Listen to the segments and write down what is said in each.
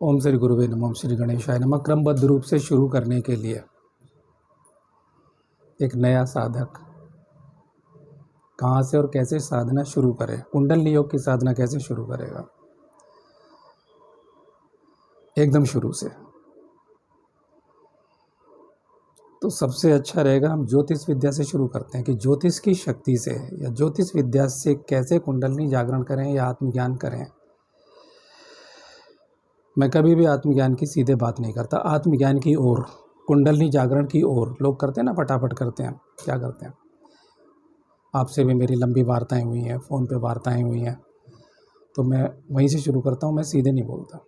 ओम श्री गुरुवे नमः। ओम श्री गणेशाय नमः। क्रमबद्ध रूप से शुरू करने के लिए एक नया साधक कहाँ से और कैसे साधना शुरू करे, कुंडलिनी योग की साधना कैसे शुरू करेगा? एकदम शुरू से तो सबसे अच्छा रहेगा हम ज्योतिष विद्या से शुरू करते हैं कि ज्योतिष की शक्ति से या ज्योतिष विद्या से कैसे कुंडलिनी जागरण करें या आत्मज्ञान करें। मैं कभी भी आत्मज्ञान की सीधे बात नहीं करता, आत्मज्ञान की ओर, कुंडलिनी जागरण की ओर लोग करते हैं ना, फटाफट करते हैं। क्या करते हैं? आपसे भी मेरी लंबी वार्ताएं हुई हैं, फ़ोन पे वार्ताएं हुई हैं, तो मैं वहीं से शुरू करता हूँ, मैं सीधे नहीं बोलता।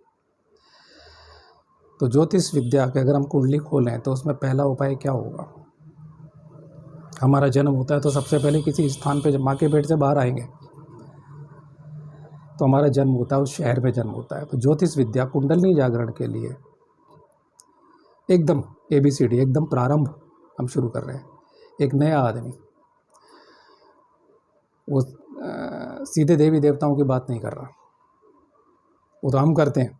तो ज्योतिष विद्या के अगर हम कुंडली खोलें तो उसमें पहला उपाय क्या होगा? हमारा जन्म होता है तो सबसे पहले किसी स्थान पे जब माँ के पेट से बाहर आएंगे तो हमारा जन्म होता है, उस शहर में जन्म होता है। तो ज्योतिष विद्या कुंडलिनी जागरण के लिए एकदम ABCD, एकदम प्रारंभ हम शुरू कर रहे हैं। एक नया आदमी, वो सीधे देवी देवताओं की बात नहीं कर रहा, वो तो हम करते हैं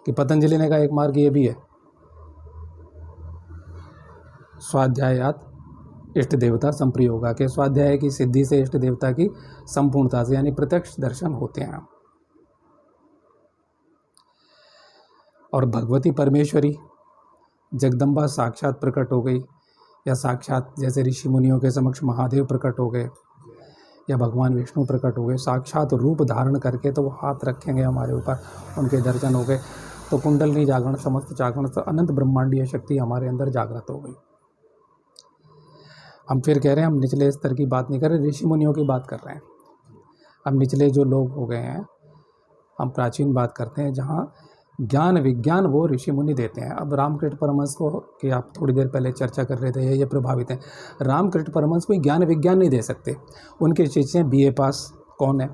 कि पतंजलि ने कहा एक मार्ग ये भी है, स्वाध्यायात इष्ट देवता संप्रयोगा, के स्वाध्याय की सिद्धि से इष्ट देवता की संपूर्णता से यानी प्रत्यक्ष दर्शन होते हैं। और भगवती परमेश्वरी जगदम्बा साक्षात प्रकट हो गई, या साक्षात जैसे ऋषि मुनियों के समक्ष महादेव प्रकट हो गए या भगवान विष्णु प्रकट हो गए, साक्षात रूप धारण करके तो वो हाथ रखेंगे हमारे ऊपर, उनके दर्शन हो गए तो कुंडलिनी जागरण, समस्त जागरण, अनंत ब्रह्मांडीय शक्ति हमारे अंदर जागृत हो गई। हम फिर कह रहे हैं हम निचले स्तर की बात नहीं कर रहे, ऋषि मुनियों की बात कर रहे हैं। हम निचले जो लोग हो गए हैं, हम प्राचीन बात करते हैं जहाँ ज्ञान विज्ञान वो ऋषि मुनि देते हैं। अब रामकृष्ण परमहंस को, कि आप थोड़ी देर पहले चर्चा कर रहे थे, ये प्रभावित हैं। रामकृष्ण परमहंस कोई ज्ञान विज्ञान नहीं दे सकते। उनके शिष्य BA पास कौन है?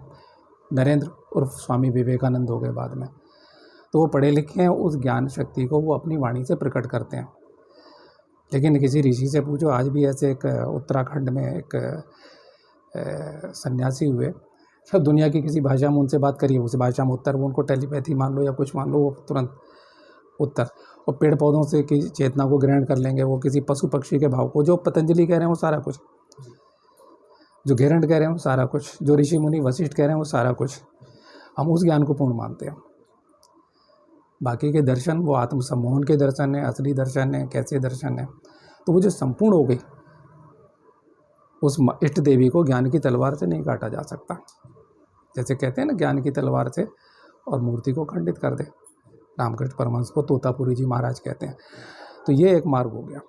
नरेंद्र उर्फ स्वामी विवेकानंद हो गए बाद में। तो वो पढ़े लिखे हैं, उस ज्ञान शक्ति को वो अपनी वाणी से प्रकट करते हैं। लेकिन किसी ऋषि से पूछो, आज भी ऐसे एक उत्तराखंड में एक सन्यासी हुए, सब दुनिया की किसी भाषा में उनसे बात करिए, उस भाषा में उत्तर, वो उनको टेलीपैथी मान लो या कुछ मान लो, वो तुरंत उत्तर। और पेड़ पौधों से की चेतना को ग्रहण कर लेंगे, वो किसी पशु पक्षी के भाव को, जो पतंजलि कह रहे हैं वो सारा कुछ, जो घेरंड कह रहे हैं वो सारा कुछ, जो ऋषि मुनि वशिष्ठ कह रहे हैं वो सारा कुछ, हम उस ज्ञान को पूर्ण मानते हैं। बाकी के दर्शन वो आत्म सम्मोहन के दर्शन है, असली दर्शन है, कैसे दर्शन है। तो वो जो संपूर्ण हो गई, उस इष्ट देवी को ज्ञान की तलवार से नहीं काटा जा सकता। जैसे कहते हैं ना, ज्ञान की तलवार से और मूर्ति को खंडित कर दे। रामकृष्ण परमहंस को तोतापुरी जी महाराज कहते हैं। तो ये एक मार्ग हो गया।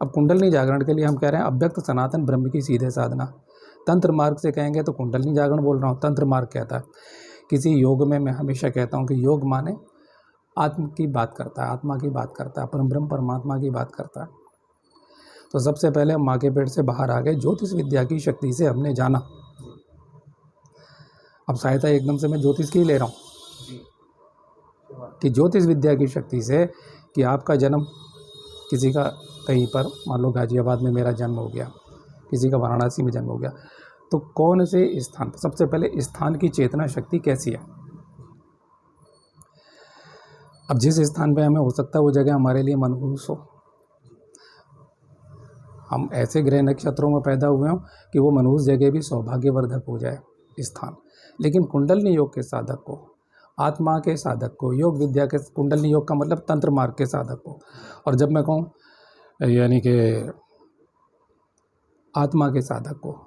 अब कुंडलिनी जागरण के लिए हम कह रहे हैं अव्यक्त सनातन ब्रह्म की सीधे साधना। तंत्र मार्ग से कहेंगे तो कुंडलिनी जागरण बोल रहा हूँ, तंत्र मार्ग कहता है। किसी योग में मैं हमेशा कहता हूँ कि योग माने आत्म की बात करता है, आत्मा की बात करता है, परम ब्रह्म परमात्मा की बात करता है। तो सबसे पहले हम माँ के पेट से बाहर आ गए, ज्योतिष विद्या की शक्ति से हमने जाना। अब सहायता एकदम से मैं ज्योतिष की ले रहा हूँ कि ज्योतिष विद्या की शक्ति से, कि आपका जन्म किसी का कहीं पर, मान लो गाजियाबाद में मेरा जन्म हो गया, किसी का वाराणसी में जन्म हो गया, तो कौन से स्थान, सबसे पहले स्थान की चेतना शक्ति कैसी है। अब जिस स्थान पे हमें हो सकता है वो जगह हमारे लिए मनहूस हो, हम ऐसे ग्रह नक्षत्रों में पैदा हुए हों कि वो मनहूस जगह भी सौभाग्यवर्धक हो जाए स्थान। लेकिन कुंडलिनी योग के साधक को, आत्मा के साधक को, योग विद्या के, कुंडलिनी योग का मतलब तंत्र मार्ग के साधक को, और जब मैं कहूँ यानी कि आत्मा के साधक को,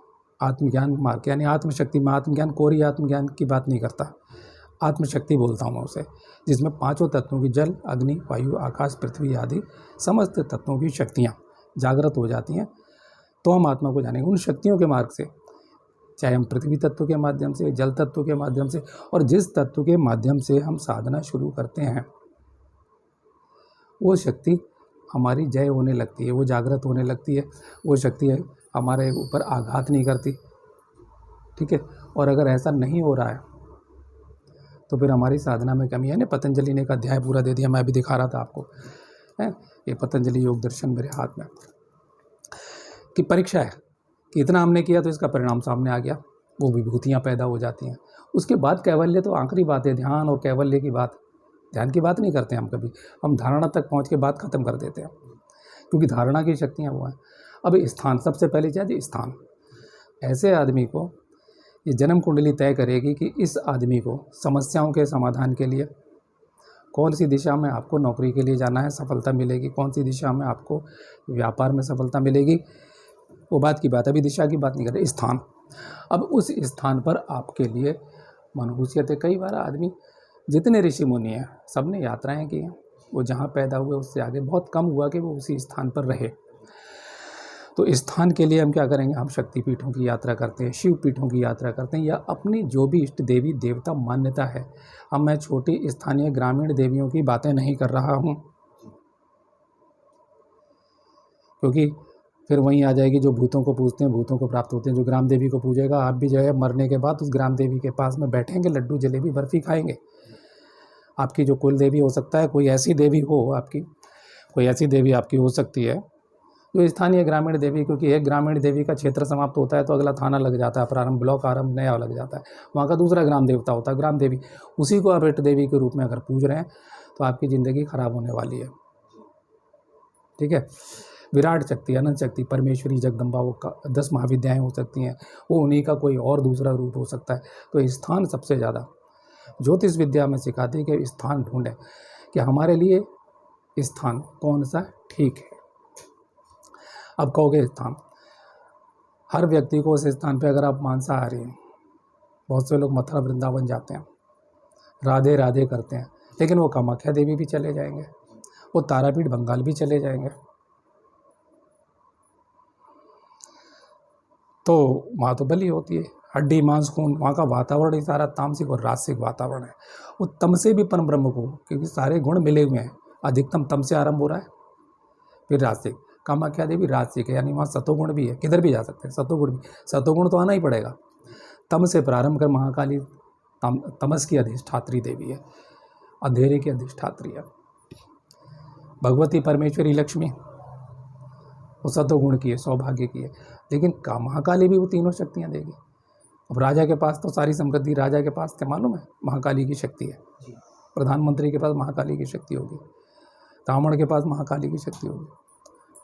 आत्मज्ञान मार्ग यानी आत्मशक्ति में, आत्मज्ञान कोरी आत्मज्ञान की बात नहीं करता, आत्मशक्ति बोलता हूँ मैं उसे, जिसमें पांचों तत्वों की, जल अग्नि वायु आकाश पृथ्वी आदि समस्त तत्वों की शक्तियाँ जागृत हो जाती हैं। तो हम आत्मा को जानेंगे उन शक्तियों के मार्ग से, चाहे हम पृथ्वी तत्व के माध्यम से, जल तत्व के माध्यम से, और जिस तत्व के माध्यम से हम साधना शुरू करते हैं वो शक्ति हमारी जय होने लगती है, वो जागृत होने लगती है, वो शक्ति हमारे ऊपर आघात नहीं करती। ठीक है। और अगर ऐसा नहीं हो रहा है तो फिर हमारी साधना में कमी है ना। पतंजलि ने एक अध्याय पूरा दे दिया, मैं अभी दिखा रहा था आपको, है ये पतंजलि योग दर्शन मेरे हाथ में, कि परीक्षा है कि इतना हमने किया तो इसका परिणाम सामने आ गया, वो विभूतियाँ पैदा हो जाती हैं। उसके बाद कैवल्य तो आखिरी बात है, ध्यान और कैवल्य की बात ध्यान की बात नहीं करते हम कभी, हम धारणा तक पहुँच के बात ख़त्म कर देते हैं, क्योंकि धारणा की शक्तियाँ वो हैं। अब स्थान, सबसे पहले चाहिए स्थान। ऐसे आदमी को ये जन्म कुंडली तय करेगी कि इस आदमी को समस्याओं के समाधान के लिए कौन सी दिशा में आपको नौकरी के लिए जाना है, सफलता मिलेगी, कौन सी दिशा में आपको व्यापार में सफलता मिलेगी, वो बात की बात है, अभी दिशा की बात नहीं कर रहे, स्थान। अब उस स्थान पर आपके लिए मनहूसियत है। कई बार आदमी, जितने ऋषि मुनि हैं सब ने यात्राएँ की हैं, वो जहाँ पैदा हुए उससे आगे बहुत कम हुआ कि वो उसी स्थान पर रहे। तो स्थान के लिए हम क्या करेंगे, हम शक्तिपीठों की यात्रा करते हैं, शिव पीठों की यात्रा करते हैं, या अपनी जो भी इष्ट देवी देवता मान्यता है। अब मैं छोटी स्थानीय ग्रामीण देवियों की बातें नहीं कर रहा हूँ, क्योंकि फिर वहीं आ जाएगी जो भूतों को पूजते हैं भूतों को प्राप्त होते हैं। जो ग्राम देवी को पूजेगा, आप भी जो है मरने के बाद उस ग्राम देवी के पास में बैठेंगे, लड्डू जलेबी बर्फ़ी खाएंगे। आपकी जो कुल देवी हो सकता है, कोई ऐसी देवी हो आपकी, कोई ऐसी देवी आपकी हो सकती है जो स्थानीय ग्रामीण देवी, क्योंकि एक ग्रामीण देवी का क्षेत्र समाप्त होता है तो अगला थाना लग जाता है, प्रारंभ ब्लॉक आरंभ नया लग जाता है, वहाँ का दूसरा ग्राम देवता होता है ग्राम देवी। उसी को आप इष्ट देवी के रूप में अगर पूज रहे हैं तो आपकी ज़िंदगी खराब होने वाली है। ठीक है। विराट शक्ति, अनंत शक्ति, परमेश्वरी, जगदम्बा, वो 10 महाविद्याएँ हो सकती हैं, वो उन्हीं का कोई और दूसरा रूप हो सकता है। तो स्थान सबसे ज़्यादा ज्योतिष विद्या में सिखाती है कि स्थान ढूंढें कि हमारे लिए स्थान कौन सा ठीक है। अब कहोगे स्थान, हर व्यक्ति को उस स्थान पे, अगर आप मांसाहारी हैं, बहुत से लोग मथुरा वृंदावन जाते हैं, राधे राधे करते हैं, लेकिन वो कामाख्या देवी भी चले जाएंगे, वो तारापीठ बंगाल भी चले जाएंगे, तो वहाँ तो बलि होती है, हड्डी मांस खून, वहाँ का वातावरण ही सारा तामसिक और राजसिक वातावरण है। वो तम से भी परम ब्रह्म को, क्योंकि सारे गुण मिले हुए हैं, अधिकतम तम से आरंभ हो रहा है, फिर राजसिक। कामाख्या देवी राजसिक है, यानी वहाँ सतोगुण भी है, किधर भी जा सकते हैं, सतोगुण भी, सतोगुण तो आना ही पड़ेगा। तम से प्रारंभ कर महाकाली तमस की अधिष्ठात्री देवी है, अंधेरे की अधिष्ठात्री है। भगवती परमेश्वरी लक्ष्मी वो सतोगुण की है, सौभाग्य की है, लेकिन महाकाली भी वो तीनों शक्तियाँ देगी। अब राजा के पास तो सारी समृद्धि, राजा के पास क्या मालूम है, महाकाली की शक्ति है। प्रधानमंत्री के पास महाकाली की शक्ति होगी, ब्राह्मण के पास महाकाली की शक्ति होगी।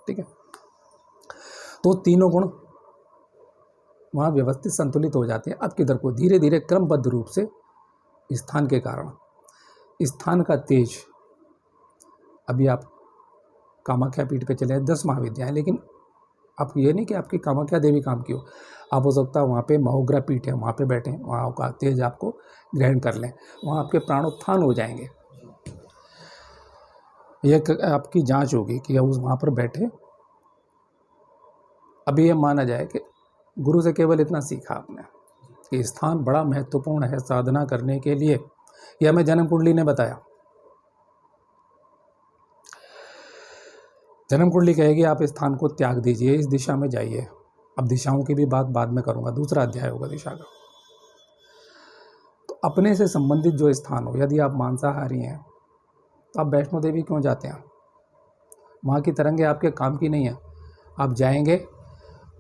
ठीक है। तो तीनों गुण वहाँ व्यवस्थित संतुलित हो जाते हैं। अब किधर को धीरे धीरे क्रमबद्ध रूप से स्थान के कारण, स्थान का तेज, अभी आप कामाख्या पीठ पे चले 10 महाविद्याएँ, लेकिन आप ये नहीं कि आपकी कामाख्या देवी काम की हो, आप हो सकता है वहाँ पे महोग्रा पीठ है, वहाँ पे बैठें, वहाँ का तेज आपको ग्रहण कर लें, वहाँ आपके प्राणोत्थान हो जाएंगे। यह आपकी जांच होगी कि उस वहाँ पर बैठे। अभी ये माना जाए कि गुरु से केवल इतना सीखा आपने कि स्थान बड़ा महत्वपूर्ण है साधना करने के लिए, यह हमें जन्म कुंडली ने बताया। जन्म कुंडली कहेगी आप स्थान को त्याग दीजिए, इस दिशा में जाइए। अब दिशाओं की भी बात बाद में करूँगा, दूसरा अध्याय होगा दिशा का। तो अपने से संबंधित जो स्थान हो, यदि आप मांसाहारी हैं तो आप वैष्णो देवी क्यों जाते हैं, वहाँ की तरंगे आपके काम की नहीं है, आप जाएंगे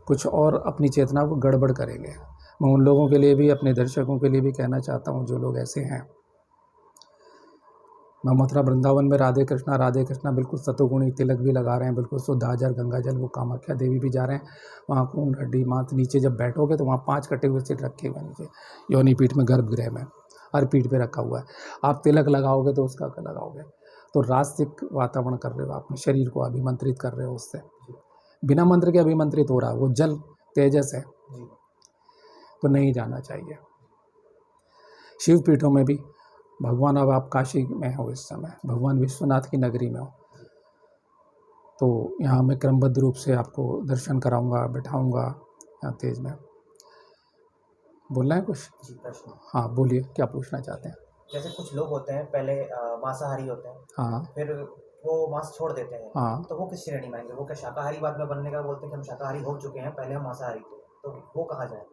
कुछ और अपनी चेतना को गड़बड़ करेंगे। मैं उन लोगों के लिए भी, अपने दर्शकों के लिए भी कहना चाहता हूँ जो लोग ऐसे हैं। मैं मथुरा वृंदावन में राधे कृष्णा बिल्कुल सतोगुणी तिलक भी लगा रहे हैं, बिल्कुल शुद्ध आजर गंगा जल, वो कामाख्या देवी भी जा रहे हैं, वहाँ खून हड्डी मांस। नीचे जब बैठोगे तो वहाँ 5 कटे हुए सिर रखे हुए नीचे योनि पीठ में, गर्भगृह में, हर पीठ पे रखा हुआ है। आप तिलक लगाओगे तो उसका लगाओगे तो राजसिक वातावरण कर रहे हो, अपने शरीर को अभिमंत्रित कर रहे हो, उससे बिना मंत्र के अभिमंत्रित हो रहा है, वो जल तेजस है, तो नहीं जाना चाहिए। शिव पीठों में भी भगवान, अब आप काशी में हो इस समय, भगवान विश्वनाथ की नगरी में हो, तो यहाँ मैं क्रमबद्ध रूप से आपको दर्शन कराऊंगा, बैठाऊंगा यहाँ तेज में। बोलना है कुछ? जी, प्रश्न। हाँ बोलिए, क्या पूछना चाहते हैं? जैसे कुछ लोग होते हैं पहले मांसाहारी होते हैं, हाँ फिर वो मांस छोड़ देते हैं, हाँ, तो वो किस श्रेणी में आएंगे? वो क्या शाकाहारी बाद में बनने का बोलते हैं कि हम शाकाहारी हो चुके हैं, पहले हम मांसाहारी थे, तो वो कहाँ जाए?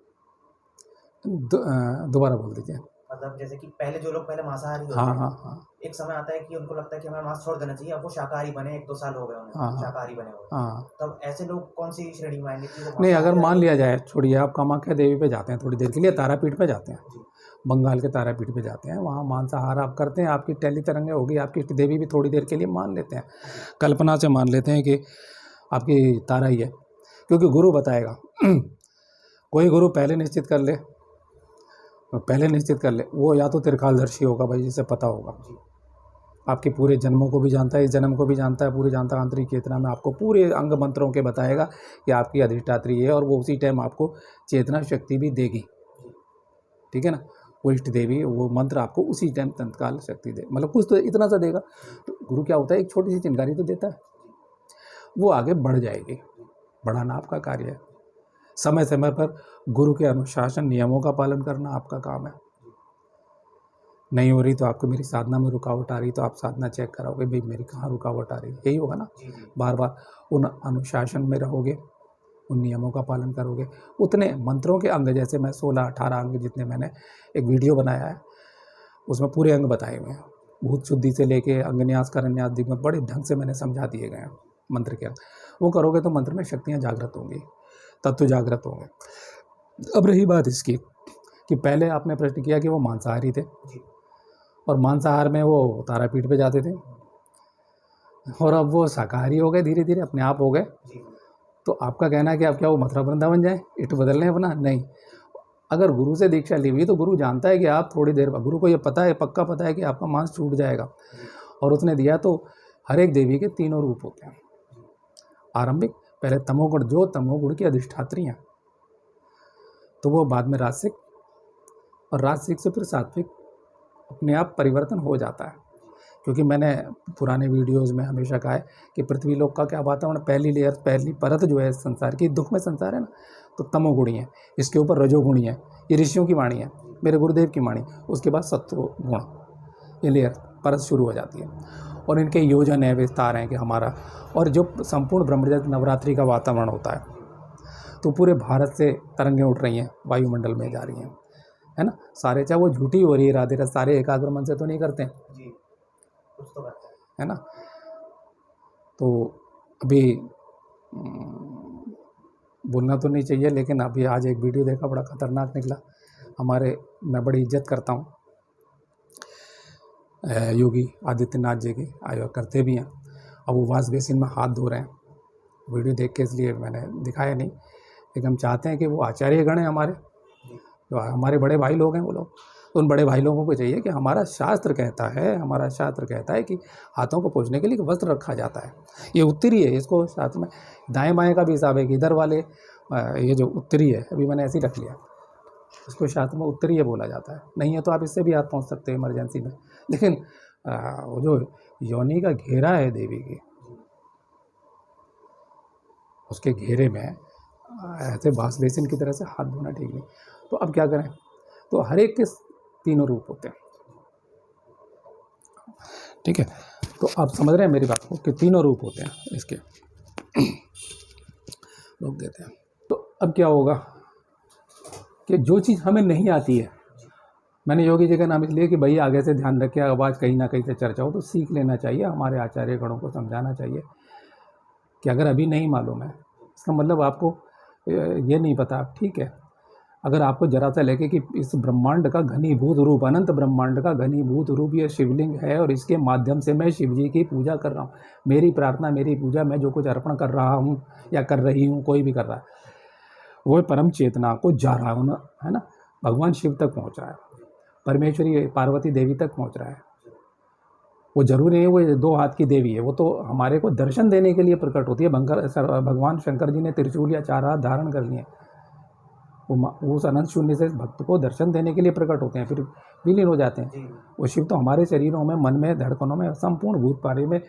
दोबारा बोल दीजिए। मतलब जैसे कि पहले जो लोग पहले मांसाहारी होते हाँ हैं, हाँ हाँ एक समय आता है कि उनको लगता है कि हमें मांस छोड़ देना चाहिए, अब वो शाकाहारी बने, 1-2 साल हो गए उन्हें हाँ हाँ शाकाहारी बने हुए, हाँ। तब ऐसे लोग कौन सी श्रेणी में आएंगे कि वो नहीं, अगर मांसाहारी मान रहेंगे? लिया जाए, छोड़िए, आप कामाख्या देवी पे जाते हैं थोड़ी देर के लिए, तारापीठ पे जाते हैं, जी बंगाल के तारापीठ पे जाते हैं, वहाँ मांसाहार आप करते हैं, आपकी टैली तरंगे होगी, आपकी इष्ट देवी भी थोड़ी देर के लिए मान लेते हैं, कल्पना से मान लेते हैं कि आपकी तारा ही है, क्योंकि गुरु बताएगा। कोई गुरु पहले निश्चित कर ले, वो या तो त्रिकालदर्शी होगा भाई, जिसे पता होगा, आपके पूरे जन्मों को भी जानता है, इस जन्म को भी जानता है, पूरी जानता है, आंतरिक चेतना में आपको पूरे अंग मंत्रों के बताएगा कि आपकी अधिष्ठात्री है, और वो उसी टाइम आपको चेतना शक्ति भी देगी, ठीक है ना। वो इष्ट देवी वो मंत्र आपको उसी टाइम तत्काल शक्ति दे, मतलब कुछ तो इतना सा देगा। तो गुरु क्या होता है, एक छोटी सी चिंगारी तो देता है, वो आगे बढ़ जाएगी, बढ़ाना आपका कार्य है। समय समय पर गुरु के अनुशासन नियमों का पालन करना आपका काम है। नहीं हो रही तो आपको मेरी साधना में रुकावट आ रही तो आप साधना चेक कराओगे, भाई मेरी कहाँ रुकावट आ रही है, यही होगा ना। बार बार उन अनुशासन में रहोगे, उन नियमों का पालन करोगे, उतने मंत्रों के अंग, जैसे मैं 16-18 अंग जितने मैंने एक वीडियो बनाया है उसमें पूरे अंग बताए हुए हैं, भूत शुद्धि से लेके अंगन्यास करन्यास दिग्गज बड़े ढंग से मैंने समझा दिए गए हैं मंत्र के अंग। वो करोगे तो मंत्र में शक्तियाँ जागृत होंगी, तत्व जागृत होंगे। अब रही बात इसकी कि पहले आपने प्रश्न किया कि वो मांसाहारी थे, और मांसाहार में वो तारापीठ पे जाते थे, और अब वो शाकाहारी हो गए, धीरे धीरे अपने आप हो गए। तो आपका कहना है कि अब क्या वो मथुरा वृंदावन जाए, इट बदल लें अपना? नहीं। अगर गुरु से दीक्षा ली हुई तो गुरु जानता है कि आप थोड़ी देर बाद, गुरु को ये पता है, पक्का पता है कि आपका मांस छूट जाएगा, और उसने दिया तो हर एक देवी के 3 रूप होते हैं। आरंभिक पहले तमोगुण, जो तमोगुण की अधिष्ठात्री हैं, तो वो बाद में राजसिक, और राजसिक से फिर सात्विक अपने आप परिवर्तन हो जाता है। क्योंकि मैंने पुराने वीडियोस में हमेशा कहा है कि पृथ्वी लोक का क्या वातावरण, पहली लेयर, पहली परत जो है संसार की, दुख में संसार है ना, तो तमोगुणी है, इसके ऊपर रजोगुणी है, ये ऋषियों की वाणी है, मेरे गुरुदेव की वाणी, उसके बाद सत्वगुण, ये लेयर परत शुरू हो जाती है, और इनके योजन है, विस्तार हैं कि हमारा, और जो संपूर्ण ब्रह्मचर्य नवरात्रि का वातावरण होता है, तो पूरे भारत से तरंगें उठ रही हैं, वायुमंडल में जा रही हैं, है ना। सारे, चाहे वो झूठी हो रही है राधे राधे, सारे एकाग्र मन से तो नहीं करते हैं, कुछ तो करते हैं, है ना। तो अभी बोलना तो नहीं चाहिए, लेकिन अभी आज एक वीडियो देखा, बड़ा खतरनाक निकला। हमारे, मैं बड़ी इज्जत करता हूँ योगी आदित्यनाथ जी की, आयो करते भी हैं। अब वो वाश बेसिन में हाथ धो रहे हैं, वीडियो देख के, इसलिए मैंने दिखाया नहीं, लेकिन हम चाहते हैं कि वो आचार्यगण हैं हमारे, जो हमारे बड़े भाई लोग हैं वो लोग, तो उन बड़े भाई लोगों को चाहिए कि हमारा शास्त्र कहता है कि हाथों को पोंछने के लिए वस्त्र रखा जाता है। ये उत्तरी है, इसको साथ में दाएं बाएं का भी हिसाब है कि इधर वाले, ये जो उत्तरी है, अभी मैंने ऐसे ही रख लिया, इसको शास्त्र में उत्तरीय बोला जाता है। नहीं है तो आप इससे भी हाथ पहुँच सकते हैं इमरजेंसी में, लेकिन वो जो योनि का घेरा है देवी की, उसके घेरे में ऐसे बांस बेसिन की तरह से हाथ धोना ठीक नहीं। तो अब क्या करें, तो हर एक के 3 रूप होते हैं, ठीक है। तो आप समझ रहे हैं मेरी बात को कि 3 रूप होते हैं इसके, रोक देते हैं। तो अब क्या होगा कि जो चीज़ हमें नहीं आती है, मैंने योगी जी का नाम इसलिए कि भाई आगे से ध्यान रखें, आवाज़ कहीं ना कहीं से चर्चा हो तो सीख लेना चाहिए, हमारे आचार्य गणों को समझाना चाहिए कि अगर अभी नहीं मालूम है, इसका मतलब आपको ये नहीं पता, ठीक है। अगर आपको जरा सा लगे कि इस ब्रह्मांड का घनीभूत रूप, अनंत ब्रह्मांड का घनीभूत रूप ये शिवलिंग है, और इसके माध्यम से मैं शिव जी की पूजा कर रहा हूँ, मेरी प्रार्थना, मेरी पूजा, मैं जो कुछ अर्पण कर रहा हूँ या कर रही हूँ, कोई भी कर रहा है, वो परम चेतना को जा रहा हूँ ना, है ना, भगवान शिव तक पहुँच रहा है, परमेश्वरी पार्वती देवी तक पहुँच रहा है। वो जरूरी नहीं वो 2 हाथ की देवी है, वो तो हमारे को दर्शन देने के लिए प्रकट होती है। भगवान शंकर जी ने त्रिशूल या 4 हाथ धारण कर लिए, वो उस अनंत शून्य से भक्त को दर्शन देने के लिए प्रकट होते हैं, फिर विलीन हो जाते हैं। वो शिव तो हमारे शरीरों में, मन में, धड़कनों में, संपूर्ण भूत पारे में,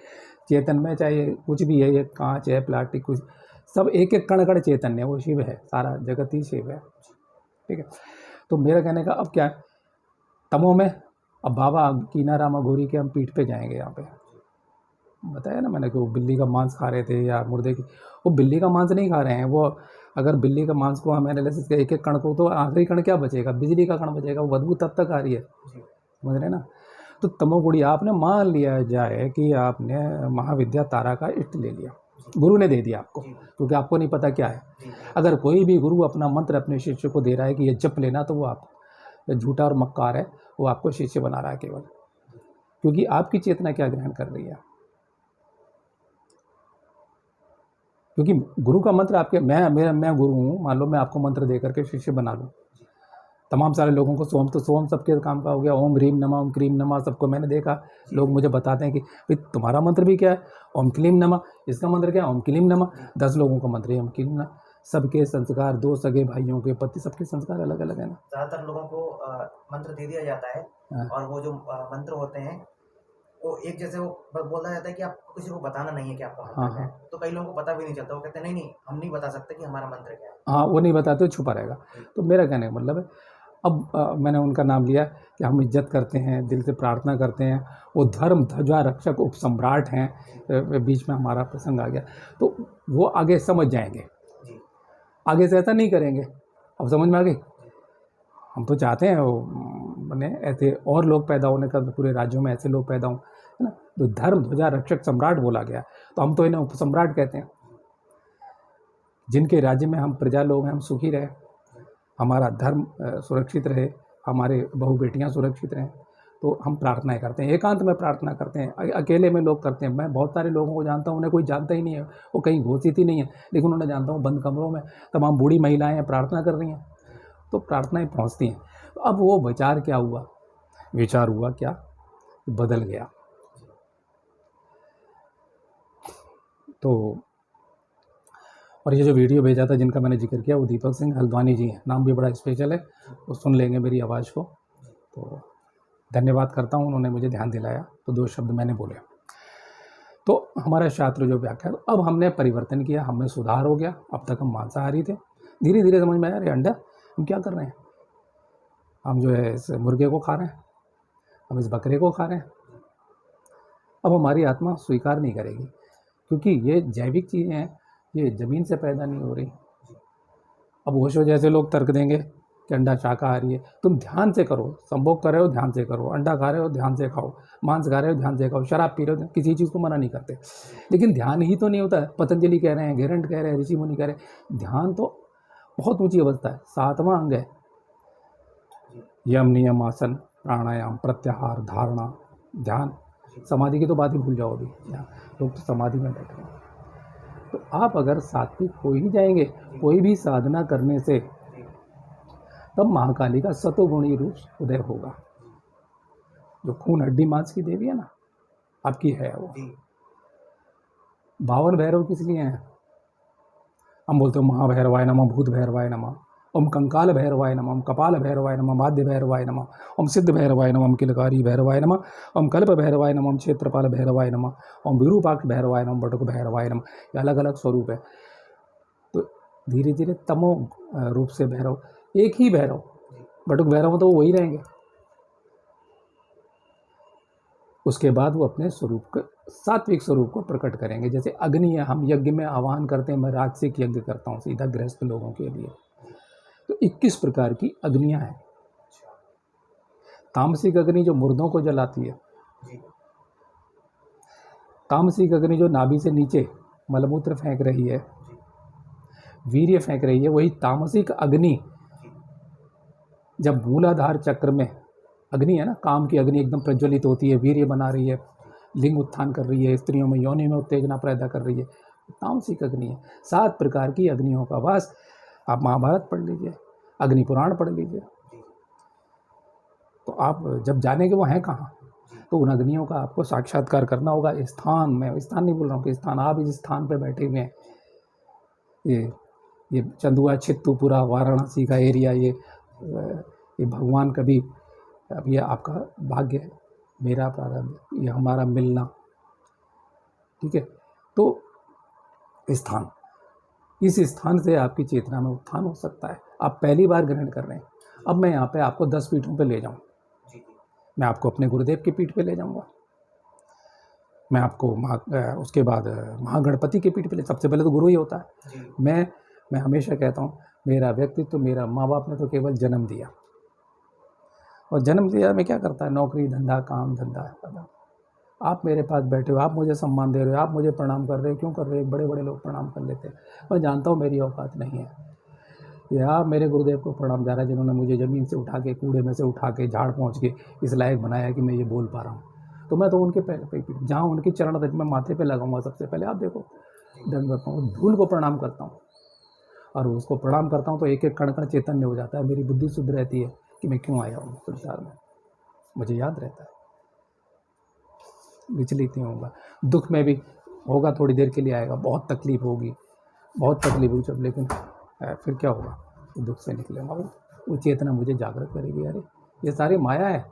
चेतन में, चाहे कुछ भी है, ये कांच है, प्लास्टिक, कुछ सब एक एक कण कण चेतन है, वो शिव है, सारा जगत ही शिव है, ठीक है। तो मेरा कहने का अब क्या है, तमो में अब बाबा कीना रामा घोरी के हम पीठ पे जाएंगे। यहाँ पे बताया ना मैंने कि वो बिल्ली का मांस खा रहे थे या मुर्दे की, वो बिल्ली का मांस नहीं खा रहे हैं, वो अगर बिल्ली का मांस को हम एनालिसिस करें एक एक कण को, तो आखिरी कण क्या बचेगा, बिजली का कण बचेगा, वो बदबू तब तक आ रही है, समझ रहे ना। तो तमोगुणी आपने मान लिया जाए कि आपने महाविद्या तारा का इष्ट ले लिया, गुरु ने दे दिया आपको, क्योंकि आपको नहीं पता क्या है। अगर कोई भी गुरु अपना मंत्र अपने शिष्य को दे रहा है कि ये जप लेना, तो वो आप या झूठा और मक्कार है वो आपको शिष्य बना रहा है केवल, क्योंकि आपकी चेतना क्या ग्रहण कर रही है। क्योंकि गुरु का मंत्र आपके, मैं गुरु हूँ, मान लो मैं आपको मंत्र दे करके शिष्य बना लूँ, तमाम सारे लोगों को सोम, तो सोम सबके काम का हो गया, ओम ह्रीम नमः, ओम क्रीम नमः, सबको मैंने देखा, लोग मुझे बताते हैं कि भाई तुम्हारा मंत्र भी क्या है, ओम क्लीम नमः, इसका मंत्र क्या है, ओम क्लीम नमः, 10 लोगों का मंत्र है ओम क्लीम नमः। सबके संस्कार, 2 सगे भाइयों के पति, सबके संस्कार अलग अलग है ना। ज़्यादातर लोगों को मंत्र दे दिया जाता है हाँ। और वो जो मंत्र होते हैं वो एक जैसे वो बोला जाता है कि आपको किसी को बताना नहीं है कि आपका हाँ, मंत्र क्या है, हाँ। तो कई लोगों को पता भी नहीं चलता, वो कहते हैं नहीं हम नहीं बता सकते कि हमारा मंत्र क्या है। हाँ, वो नहीं बताते, वो छुपा रहेगा। तो मेरा कहने का मतलब है, अब मैंने उनका नाम लिया कि हम इज्जत करते हैं, दिल से प्रार्थना करते हैं, वो धर्म ध्वजा रक्षक उपसम्राट हैं, बीच में हमारा प्रसंग आ गया, तो वो आगे समझ जाएंगे, जी आगे से ऐसा नहीं करेंगे। अब समझ में आ गई। हम तो चाहते हैं वो मैंने ऐसे और लोग पैदा होने का, पूरे राज्यों में ऐसे लोग पैदा हों, है ना। तो धर्म ध्वजा रक्षक सम्राट बोला गया, तो हम तो इन्हें उपसम्राट कहते हैं। जिनके राज्य में हम प्रजा लोग हैं, हम सुखी रहे, हमारा धर्म सुरक्षित रहे, हमारे बहू बेटियां सुरक्षित रहें, तो हम प्रार्थनाएं करते हैं, एकांत में प्रार्थना करते हैं, अकेले में लोग करते हैं। मैं बहुत सारे लोगों को जानता हूँ, उन्हें कोई जानता ही नहीं है, वो कहीं घोषित ही नहीं है, लेकिन उन्हें जानता हूँ बंद कमरों में तमाम बूढ़ी महिलाएं प्रार्थना कर रही हैं, तो प्रार्थनाएं पहुँचती हैं। तो अब वो विचार क्या हुआ, विचार हुआ क्या, बदल गया। तो और ये जो वीडियो भेजा था जिनका मैंने जिक्र किया, वो दीपक सिंह हल्द्वानी जी हैं, नाम भी बड़ा स्पेशल है, वो सुन लेंगे मेरी आवाज़ को, तो धन्यवाद करता हूँ, उन्होंने मुझे ध्यान दिलाया, तो 2 शब्द मैंने बोले। तो हमारा शास्त्र जो व्याख्या, तो अब हमने परिवर्तन किया, हमें सुधार हो गया। अब तक हम मांसाहारी थे, धीरे धीरे समझ में आया, अरे अंडा हम क्या कर रहे हैं, हम जो है इस मुर्गे को खा रहे हैं, हम इस बकरे को खा रहे हैं। अब हमारी आत्मा स्वीकार नहीं करेगी, क्योंकि ये जैविक चीज़ें हैं, ये ज़मीन से पैदा नहीं हो रही। अब ओशो जैसे लोग तर्क देंगे कि अंडा शाकाहारी है, तुम ध्यान से करो, संभोग कर रहे हो ध्यान से करो, अंडा खा रहे हो ध्यान से खाओ, मांस खा रहे हो ध्यान से खाओ, शराब पी रहे हो, किसी चीज़ को मना नहीं करते, लेकिन ध्यान ही तो नहीं होता है। पतंजलि कह रहे हैं, गेरंट कह रहे हैं, ऋषि मुनि कह रहे हैं, ध्यान तो बहुत ऊँची अवस्था है, 7वां अंग है। यम नियम आसन प्राणायाम प्रत्याहार धारणा ध्यान, समाधि की तो बात ही भूल जाओ अभी, लोग तो समाधि में बैठे हैं। तो आप अगर सात्विक हो ही जाएंगे कोई भी साधना करने से, तब महाकाली का सतोगुणी रूप उदय होगा। जो खून हड्डी मांस की देवी है ना, आपकी है वो। 52 भैरव किस लिए हैं, हम बोलते हैं महाभैरवाय नमः, भूत भैरवाय नमः, ओम कंकाल भैरवाय नमः, ओम कपाल भैरवाय नमः, माध्य भैरवाय नमः, ओम सिद्ध भैरवाय नमः, ओम किलकारी भैरवाय नमः, ओम कल्प भैरवाय नमः, ओम क्षेत्रपाल भैरवाय नमः, ओम विरूपाक्ष भैरवाय नमः, बटुक भैरवाय नमः। ये अलग अलग स्वरूप है। तो धीरे धीरे तमो रूप से भैरव, एक ही भैरव, बटुक भैरव तो वही रहेंगे। उसके बाद वो अपने स्वरूप को, सात्विक स्वरूप को प्रकट करेंगे। जैसे अग्नि है, हम यज्ञ में आह्वान करते हैं, मैं राजसिक यज्ञ करता हूँ सीधा गृहस्थ लोगों के लिए, तो 21 प्रकार की अग्नियां हैं। तामसिक अग्नि जो मुर्दों को जलाती है, तामसिक अग्नि जो नाभि से नीचे मलमूत्र फेंक रही है, वीर्य फेंक रही है, वही तामसिक अग्नि जब मूलाधार चक्र में अग्नि है ना, काम की अग्नि एकदम प्रज्वलित होती है, वीर्य बना रही है, लिंग उत्थान कर रही है, स्त्रियों में योनि में उत्तेजना पैदा कर रही है, तामसिक अग्नि है। 7 प्रकार की अग्नियों का वास। आप महाभारत पढ़ लीजिए, अग्नि पुराण पढ़ लीजिए, तो आप जब जानेंगे वो हैं कहाँ, तो उन अग्नियों का आपको साक्षात्कार करना होगा। स्थान, मैं स्थान नहीं बोल रहा हूँ कि स्थान, आप इस स्थान पर बैठे हुए हैं, ये चंदुआ चित्तूपुरा वाराणसी का एरिया, ये भगवान कभी, अब ये आपका भाग्य है, मेरा प्रारब्ध, ये हमारा मिलना, ठीक है। तो स्थान, इस स्थान से आपकी चेतना में उत्थान हो सकता है। आप पहली बार ग्रहण कर रहे हैं। अब मैं यहाँ पे आपको 10 पीठों पे ले जाऊँ, मैं आपको अपने गुरुदेव की पीठ पे ले जाऊँगा, मैं आपको उसके बाद महागणपति की पीठ पे ले, सबसे पहले तो गुरु ही होता है। मैं हमेशा कहता हूँ, मेरा व्यक्तित्व तो मेरा माँ बाप ने तो केवल जन्म दिया, और जन्म दिया में क्या करता है, नौकरी धंधा काम धंधा। आप मेरे पास बैठे हो, आप मुझे सम्मान दे रहे हो, आप मुझे प्रणाम कर रहे हो, क्यों कर रहे हो, बड़े बड़े लोग प्रणाम कर लेते हैं। मैं जानता हूँ मेरी औकात नहीं है, या मेरे गुरुदेव को प्रणाम जा रहा है जिन्होंने मुझे ज़मीन से उठा के, कूड़े में से उठा के, झाड़ पहुँच के इस लायक बनाया कि मैं ये बोल पा रहा हूँ। तो मैं तो उनके पैर पे जहाँ उनकी चरण रज मैं माथे पे लगाऊंगा सबसे पहले, आप देखो दंड करता हूँ, धूल को प्रणाम करता हूँ और उसको प्रणाम करता हूँ तो एक एक कण कण चैतन्य हो जाता है। मेरी बुद्धि शुद्ध रहती है कि मैं क्यों आया हूँ संसार में, मुझे याद रहता है, विचलित नहीं होगा। दुख में भी होगा, थोड़ी देर के लिए आएगा, बहुत तकलीफ होगी, बहुत तकलीफ होगी जब, लेकिन फिर क्या होगा, दुख से निकलेगा वो चेतना मुझे जागृत करेगी। अरे ये सारी माया है,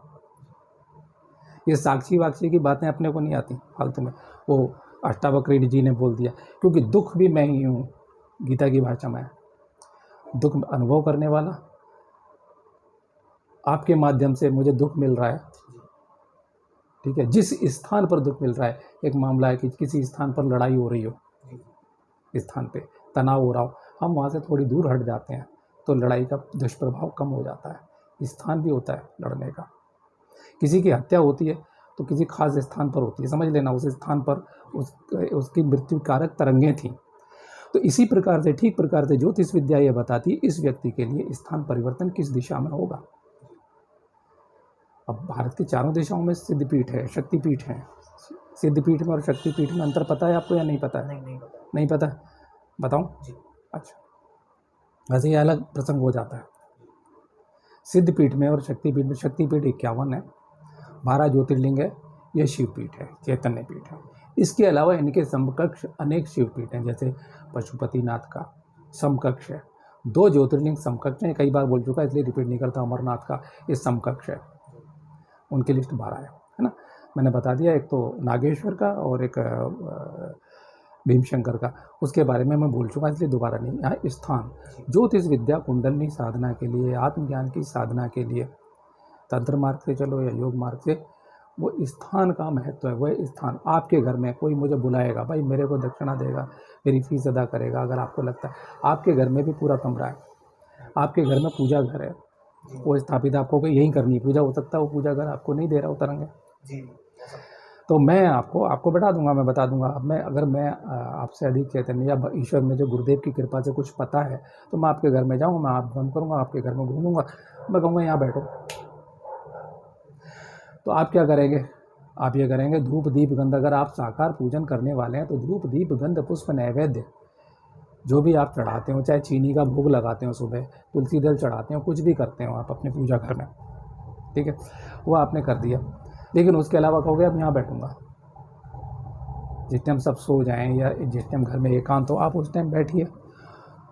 ये साक्षी वाक्षी की बातें अपने को नहीं आती फालतू में। वो अष्टावक्र जी ने बोल दिया, क्योंकि दुख भी मैं ही हूँ, गीता की भाषा में दुख अनुभव करने वाला। आपके माध्यम से मुझे दुख मिल रहा है, ठीक है, जिस स्थान पर दुख मिल रहा है, एक मामला है कि किसी स्थान पर लड़ाई हो रही हो, स्थान पे तनाव हो रहा हो, हम वहाँ से थोड़ी दूर हट जाते हैं तो लड़ाई का दुष्प्रभाव कम हो जाता है। स्थान भी होता है लड़ने का। किसी की हत्या होती है तो किसी खास स्थान पर होती है, समझ लेना, उस स्थान पर उसकी मृत्यु कारक तरंगें थी। तो इसी प्रकार से, ठीक प्रकार से ज्योतिष विद्या ये बताती है इस व्यक्ति के लिए स्थान परिवर्तन किस दिशा में होगा। अब भारत की चारों दिशाओं में सिद्धपीठ है, शक्तिपीठ है। सिद्धपीठ में और शक्तिपीठ में अंतर पता है आपको या नहीं पता है? नहीं पता। बताऊं? अच्छा, वैसे ये अलग प्रसंग हो जाता है। सिद्धपीठ में और शक्तिपीठ में, शक्तिपीठ 51 है, 12 ज्योतिर्लिंग है, यह शिवपीठ है, चैतन्य पीठ है। इसके अलावा इनके समकक्ष अनेक शिवपीठ हैं, जैसे पशुपतिनाथ का समकक्ष है। 2 ज्योतिर्लिंग समकक्ष हैं, कई बार बोल चुका इसलिए रिपीट नहीं करता। अमरनाथ का ये समकक्ष है, उनकी लिस्ट 12 है ना, मैंने बता दिया। एक तो नागेश्वर का और एक भीमशंकर का, उसके बारे में मैं बोल चुका इसलिए दोबारा नहीं। यहाँ स्थान ज्योतिष विद्या कुंडलनी साधना के लिए, आत्मज्ञान की साधना के लिए, तंत्र मार्ग से चलो या योग मार्ग से, वो स्थान का महत्व है। वह स्थान आपके घर में कोई मुझे बुलाएगा, भाई मेरे को दक्षिणा देगा, मेरी फीस अदा करेगा, अगर आपको लगता है आपके घर में भी पूरा कमरा है, आपके घर में पूजा घर है, वो स्थापित आपको कोई यही करनी पूजा, हो सकता है वो पूजा घर आपको नहीं दे रहा उतरेंगे जी, तो मैं आपको बैठा दूंगा, मैं बता दूंगा। अब अगर मैं आपसे अधिक चैतन्य या ईश्वर में जो गुरुदेव की कृपा से कुछ पता है तो मैं आपके घर में जाऊँगा, मैं आप बंद करूँगा, आपके घर में घूमूंगा, मैं कहूँगा यहाँ बैठो। तो आप क्या करेंगे? आप ये करेंगे, धूप दीप गंध, अगर आप साकार पूजन करने वाले हैं तो धूप दीप गंध पुष्प नैवेद्य जो भी आप चढ़ाते हो, चाहे चीनी का भोग लगाते हो, सुबह तुलसी दल चढ़ाते हो, कुछ भी करते हो आप अपने पूजा घर में, ठीक है, वो आपने कर दिया। लेकिन उसके अलावा कहोगे अब यहाँ बैठूंगा, जिस टाइम सब सो जाएं या जिस टाइम घर में एकांत हो, आप उस टाइम बैठिए।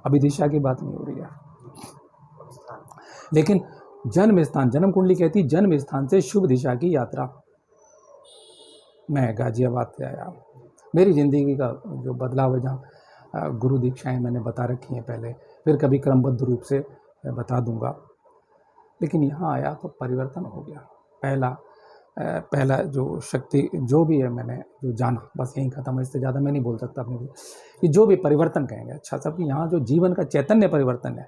अभी दिशा की बात नहीं हो रही है। लेकिन जन्म स्थान, जन्म कुंडली कहती जन्म स्थान से शुभ दिशा की यात्रा। मैं गाजियाबाद से आया, मेरी ज़िंदगी का जो बदलाव है, जहाँ गुरु दीक्षाएं मैंने बता रखी हैं पहले, फिर कभी क्रमबद्ध रूप से बता दूंगा, लेकिन यहाँ आया तो परिवर्तन हो गया। पहला जो शक्ति जो भी है मैंने जो जाना, बस यहीं ख़त्म है, इससे ज़्यादा मैं नहीं बोल सकता अपने कि जो भी परिवर्तन कहेंगे। अच्छा सब यहाँ जो जीवन का चैतन्य परिवर्तन है,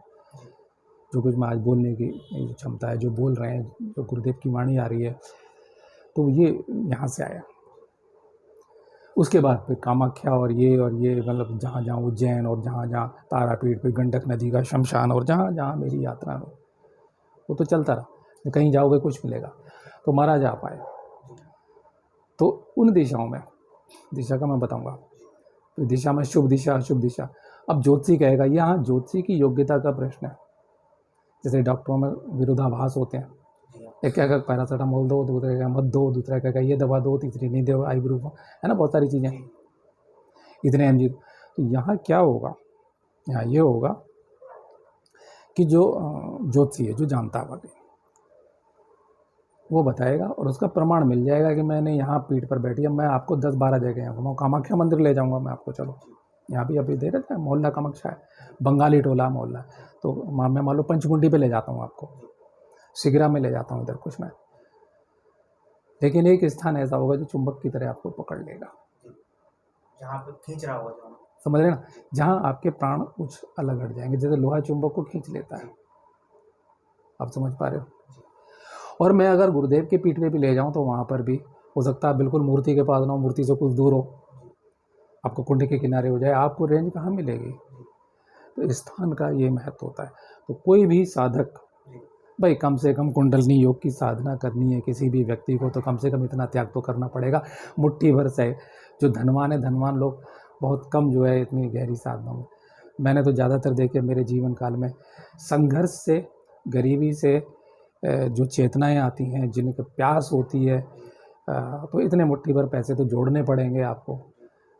जो कुछ मैं आज बोलने की क्षमता है, जो बोल रहे हैं, जो गुरुदेव की वाणी आ रही है, तो ये यहाँ से आया। उसके बाद फिर कामाख्या और ये मतलब जहाँ जहाँ उज्जैन और जहाँ जहाँ तारापीठ, फिर गंडक नदी का शमशान, और जहाँ जहाँ मेरी यात्रा में वो तो चलता रहा। कहीं जाओगे कुछ मिलेगा, तो महाराज आप आए। तो उन दिशाओं में, दिशा का मैं बताऊंगा, तो दिशा में शुभ दिशा अशुभ दिशा। अब ज्योतिषी कहेगा, यहाँ ज्योतिषी की योग्यता का प्रश्न है। जैसे डॉक्टरों में विरोधाभास होते हैं, एक कहेगा पैरासीटामोल दो, दूसरा कहेगा मत दो, दूसरा कहेगा ये दवा दो, तीसरी नहीं दो, आईब्रू, है ना, बहुत सारी चीज़ें, इतने एमजी। तो यहाँ क्या होगा, यहाँ ये होगा कि जो ज्योतिषी है, जो जानता है वाकई, वो बताएगा और उसका प्रमाण मिल जाएगा कि मैंने यहाँ पीठ पर बैठी, अब मैं आपको 10-12 जगह घुमाऊँ, कामाख्या मंदिर ले जाऊँगा मैं आपको, चलो यहाँ भी अभी दे रहे थे, मोहल्ला कामाख्या है, बंगाली टोला मोहल्ला, तो मैं मान लो पंचकुंडी पे ले जाता हूँ आपको, सिगरा में ले जाता हूँ, इधर कुछ में। लेकिन एक स्थान ऐसा होगा जो चुंबक की तरह आपको पकड़ लेगा, जहाँ पे खींच रहा होगा, समझ रहे ना, जहाँ आपके प्राण कुछ अलग हट जाएंगे, जैसे लोहा चुंबक को खींच लेता है। आप समझ पा रहे हो? और मैं अगर गुरुदेव के पीठ पे भी ले जाऊं तो वहाँ पर भी हो सकता है बिल्कुल मूर्ति के पास ना हो, मूर्ति से कुछ दूर हो, आपको कुंड के किनारे हो जाए, आपको रेंज कहाँ मिलेगी? तो स्थान का ये महत्व होता है। तो कोई भी साधक जी भाई कम से कम कुंडलनी योग की साधना करनी है किसी भी व्यक्ति को, तो कम से कम इतना त्याग तो करना पड़ेगा। मुट्ठी भर से जो धनवान है, धनवान लोग बहुत कम जो है इतनी गहरी साधनाओं में। मैंने तो ज़्यादातर देखे मेरे जीवन काल में, संघर्ष से, गरीबी से जो चेतनाएं आती हैं, जिनके प्यास होती है, तो इतने मुट्ठी भर पैसे तो जोड़ने पड़ेंगे आपको,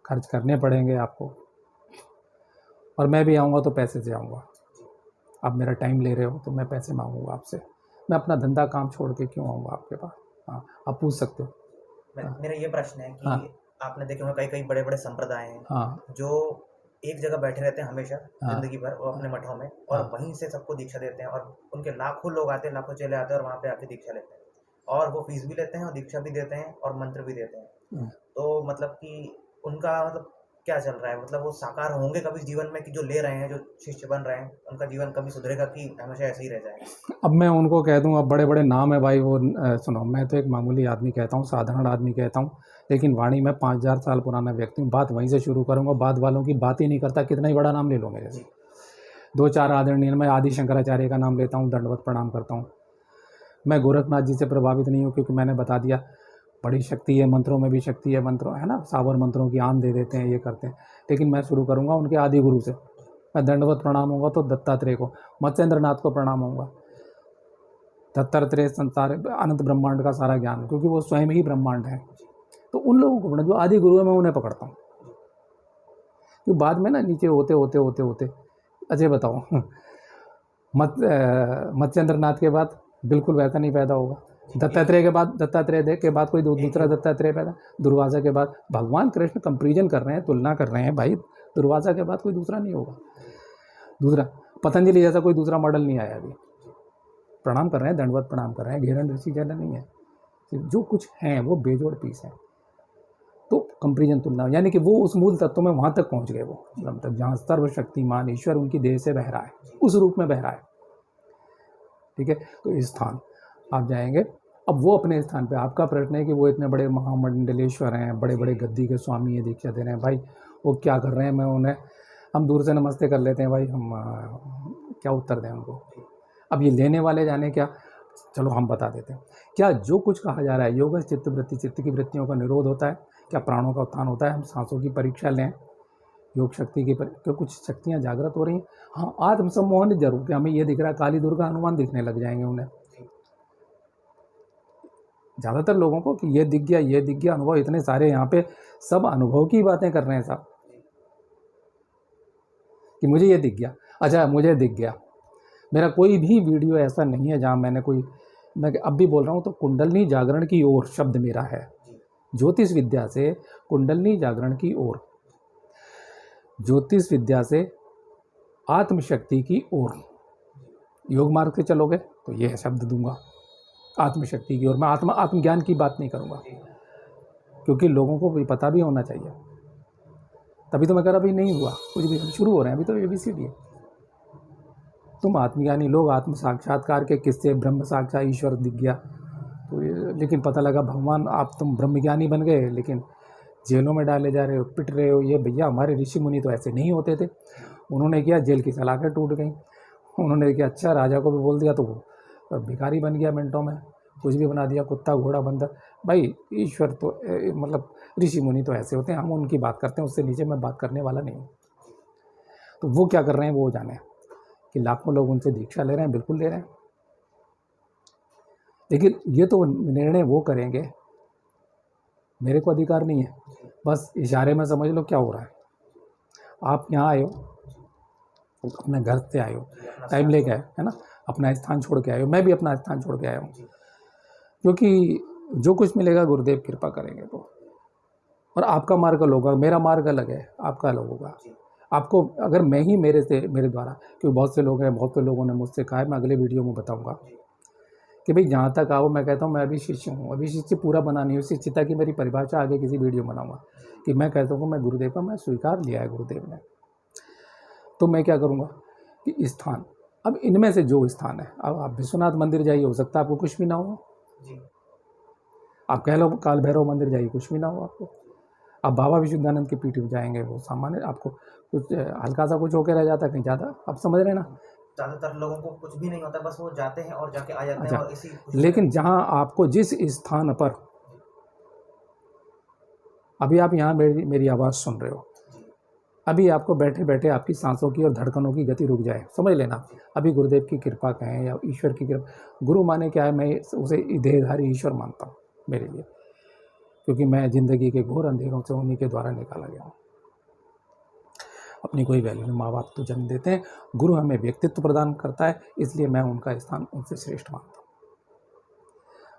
खर्च करने पड़ेंगे आपको। और मैं भी आऊँगा तो पैसे से आऊँगा। आप मेरा टाइम ले रहे हो तो मैं पैसे मांगूंगा आपसे। मैं अपना धंधा काम छोड़ के क्यों आऊँगा आपके पास? हाँ, आप पूछ सकते हो। हाँ मेरा ये प्रश्न है कि हाँ आपने देखे होंगे कई कई बड़े बड़े संप्रदाय हैं हाँ जो एक जगह बैठे रहते हैं हमेशा हाँ जिंदगी भर, वो अपने मठों में, और हाँ वहीं से सबको दीक्षा देते हैं, और उनके लाखों लोग आते हैं, लाखों चले आते हैं और वहाँ पे आके दीक्षा लेते हैं, और वो फीस भी लेते हैं और दीक्षा भी देते हैं और मंत्र भी देते हैं। हाँ। तो मतलब कि उनका मतलब क्या चल रहा है, मतलब वो साकार होंगे कभी जीवन में कि जो ले रहे हैं, जो शिष्य बन रहे हैं, उनका जीवन कभी सुधरेगा कि हमेशा ऐसे ही रह जाएगा? अब मैं उनको कह दूँ, अब बड़े बड़े नाम है भाई वो सुनो, मैं तो एक मामूली आदमी कहता हूँ, साधारण आदमी कहता हूँ, लेकिन वाणी में 5000 साल पुराना व्यक्ति हूँ। बात वहीं से शुरू करूँगा, बाद वालों की बात ही नहीं करता, कितना ही बड़ा नाम ले लो मेरे से। 2-4 आदरणीय, मैं आदि शंकराचार्य का नाम लेता हूँ, दंडवत प्रणाम करता हूँ। मैं गोरखनाथ जी से प्रभावित नहीं हूँ, क्योंकि मैंने बता दिया बड़ी शक्ति है, मंत्रों में भी शक्ति है, मंत्रों है ना, सावर मंत्रों की आन दे देते हैं, ये करते हैं। लेकिन मैं शुरू करूँगा उनके आदि गुरु से। मैं दंडवत प्रणाम होऊंगा तो दत्तात्रेय को, मत्स्येंद्रनाथ को प्रणाम होऊंगा। दत्तात्रेय संसार अनंत ब्रह्मांड का सारा ज्ञान, क्योंकि वो स्वयं ही ब्रह्मांड है। तो उन लोगों को जो आदि गुरु है, मैं उन्हें पकड़ता हूँ। क्योंकि बाद में ना नीचे होते होते होते होते, अच्छा बताओ, मत्स्येंद्रनाथ के बाद बिल्कुल वैसा नहीं पैदा होगा। दत्तात्रेय के बाद, दत्तात्रेय के बाद कोई दूसरा दत्तात्रेय पैदा, दुर्वासा के बाद, भगवान कृष्ण कंपेरिजन कर रहे हैं, तुलना कर रहे हैं भाई, दुर्वासा के बाद कोई दूसरा नहीं होगा। दूसरा पतंजलि जैसा कोई दूसरा मॉडल नहीं आया अभी। प्रणाम कर रहे हैं, दंडवत प्रणाम कर रहे हैं, घेरन ऋषि जैसा नहीं है। जो कुछ हैं वो बेजोड़ पीस है। तो कंपेरिजन, तुलना, यानी कि वो उस मूल तत्व में वहाँ तक पहुँच गए, वो ब्रह्म तक, जहाँ सर्वशक्तिमान ईश्वर उनकी देह से बह रहा है, उस रूप में बह रहा है। ठीक है, तो इस स्थान आप जाएंगे। अब वो अपने स्थान पे, आपका प्रश्न है कि वो इतने बड़े महामंडलेश्वर हैं, बड़े बड़े गद्दी के स्वामी हैं, दीक्षा दे रहे हैं, भाई वो क्या कर रहे हैं, मैं उन्हें, हम दूर से नमस्ते कर लेते हैं भाई, हम क्या उत्तर दें उनको? अब ये लेने वाले जाने क्या, चलो हम बता देते हैं। क्या जो कुछ कहा जा रहा है, योग चित्त वृत्ति, चित्त की वृत्तियों का निरोध होता है, क्या प्राणों का उत्थान होता है, हम सांसों की परीक्षा लें, योग शक्ति की तो कुछ शक्तियाँ जागृत हो रही हैं। हाँ, आत्मसम्मोहन जरूर, कि हमें ये दिख रहा है, काली दुर्गा हनुमान दिखने लग जाएंगे उन्हें, ज़्यादातर लोगों को, कि ये दिख गया, ये दिख गया, अनुभव इतने सारे, यहाँ पे सब अनुभव की बातें कर रहे हैं साहब, कि मुझे ये दिख गया, अच्छा मुझे दिख गया। मेरा कोई भी वीडियो ऐसा नहीं है जहाँ मैंने कोई, मैं अब भी बोल रहा हूँ, तो कुंडलनी जागरण की ओर शब्द मेरा है, ज्योतिष विद्या से कुंडलनी जागरण की ओर, ज्योतिष विद्या से आत्मशक्ति की ओर, योग मार्ग से चलोगे तो यह शब्द दूंगा, आत्मशक्ति की ओर। मैं आत्मज्ञान की बात नहीं करूँगा, क्योंकि लोगों को भी पता भी होना चाहिए। तभी तो मैं कह रहा, अभी नहीं हुआ कुछ भी, शुरू हो रहे हैं अभी, तो ABCD है। तुम आत्मज्ञानी लोग, आत्म साक्षात्कार के किस्से, ब्रह्म साक्षात, ईश्वर दिख गया, तो लेकिन पता लगा भगवान, आप तुम ब्रह्मज्ञानी बन गए, लेकिन जेलों में डाले जा रहे हो, पिट रहे हो। ये भैया हमारे ऋषि मुनि तो ऐसे नहीं होते थे, उन्होंने किया, जेल की सलाखें टूट गई, उन्होंने किया, अच्छा राजा को भी बोल दिया तो वो भिखारी बन गया, मिनटों में कुछ भी बना दिया, कुत्ता घोड़ा बंदर। भाई ईश्वर तो मतलब ऋषि मुनि तो ऐसे होते हैं, हम उनकी बात करते हैं, उससे नीचे मैं बात करने वाला नहीं हूँ। तो वो क्या कर रहे हैं वो जाने, कि लाखों लोग उनसे दीक्षा ले रहे हैं, बिल्कुल ले रहे हैं, लेकिन ये तो निर्णय वो करेंगे, मेरे को अधिकार नहीं है। बस इशारे में समझ लो क्या हो रहा है। आप यहाँ आए हो, अपने घर से आए हो, टाइम लेके आए है ना, अपना स्थान छोड़ के आए हो, मैं भी अपना स्थान छोड़ के आया हूँ, क्योंकि जो कुछ मिलेगा गुरुदेव कृपा करेंगे तो। और आपका मार्ग अलग होगा, मेरा मार्ग अलग है, आपका अलग होगा। आपको अगर मैं ही मेरे द्वारा, क्योंकि बहुत से लोग हैं, बहुत से लोगों ने मुझसे कहा है, मैं अगले वीडियो में बताऊँगा कि भाई जहाँ तक आओ, मैं कहता हूँ मैं अभी शिष्य हूँ, अभी शिष्य पूरा बना नहीं हूँ, शिष्यता की मेरी परिभाषा आगे किसी वीडियो में बनाऊँगा, कि मैं कहता हूँ मैं गुरुदेव का, मैं स्वीकार लिया है गुरुदेव ने। तो मैं क्या करूँगा कि स्थान, अब इनमें से जो स्थान है, अब आप विश्वनाथ मंदिर जाइए, हो सकता है आपको कुछ भी ना हो, आप कह लो काल भैरव मंदिर जाइए, कुछ भी ना हो आपको, आप बाबा विशुद्धानंद की पीठ पे जाएंगे, वो सामान्य आपको कुछ हल्का सा कुछ होकर रह जाता है, कहीं ज़्यादा, आप समझ रहे हैं ना। ज़्यादातर लोगों को कुछ भी नहीं होता, बस वो जाते हैं और जाके आ जाते हैं अच्छा, और इसी खुशी में लेकिन जहाँ आपको जिस स्थान पर अभी आप यहाँ मेरी आवाज़ सुन रहे हो, जी, अभी आपको बैठे बैठे आपकी सांसों की और धड़कनों की गति रुक जाए, समझ लेना, अभी गुरुदेव की कृपा कहें या ईश्वर की कृपा। गुरु माने क्या है, मैं उसे देहधारी ईश्वर मानता हूँ मेरे लिए, क्योंकि मैं ज़िंदगी के घोर अंधेरों से उन्हीं के द्वारा निकाला गया हूँ। अपनी कोई वैल्यू नहीं, माँ बाप तो जन्म देते हैं, गुरु हमें व्यक्तित्व प्रदान करता है, इसलिए मैं उनका स्थान उनसे श्रेष्ठ मानता हूँ।